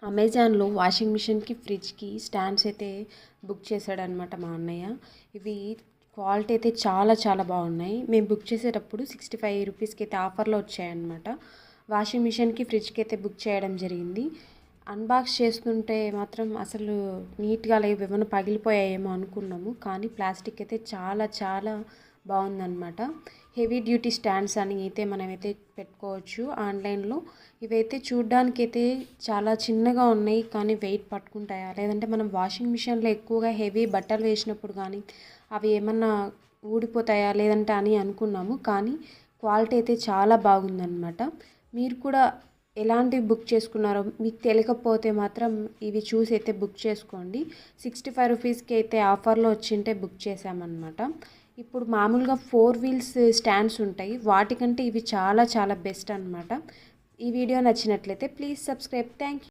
అమెజాన్లో వాషింగ్ మిషన్కి ఫ్రిడ్జ్కి స్టాండ్స్ అయితే బుక్ చేశాడనమాట మా అన్నయ్య. ఇవి క్వాలిటీ అయితే చాలా చాలా బాగున్నాయి. మేము బుక్ చేసేటప్పుడు 65 రూపీస్కి అయితే ఆఫర్లో వచ్చాయన్నమాట. వాషింగ్ మిషన్కి ఫ్రిడ్జ్కి అయితే బుక్ చేయడం జరిగింది. అన్బాక్స్ చేస్తుంటే మాత్రం అసలు నీట్గా లేవు, ఏమైనా పగిలిపోయాయేమో అనుకున్నాము. కానీ ప్లాస్టిక్ అయితే చాలా చాలా బాగుందన్నమాట. హెవీ డ్యూటీ స్టాండ్స్ అని అయితే మనమైతే పెట్టుకోవచ్చు ఆన్లైన్లో. ఇవైతే చూడ్డానికి అయితే చాలా చిన్నగా ఉన్నాయి, కానీ వెయిట్ పట్టుకుంటాయా, లేదంటే మనం వాషింగ్ మిషన్లో ఎక్కువగా హెవీ బట్టలు వేసినప్పుడు కానీ అవి ఏమన్నా ఊడిపోతాయా లేదంటే అని అనుకున్నాము. కానీ క్వాలిటీ అయితే చాలా బాగుందన్నమాట. మీరు కూడా ఎలాంటివి బుక్ చేసుకున్నారో మీకు తెలియకపోతే మాత్రం ఇవి చూసి అయితే బుక్ చేసుకోండి. 65 రూపీస్కి అయితే ఆఫర్లో వచ్చింటే బుక్ చేసామన్నమాట. ఇప్పుడు మామూలుగా 4 వీల్స్ స్టాండ్స్ ఉంటాయి, వాటికంటే ఇవి చాలా చాలా బెస్ట్ అన్నమాట. ఈ వీడియో నచ్చినట్లయితే ప్లీజ్ సబ్స్క్రైబ్. Thank you.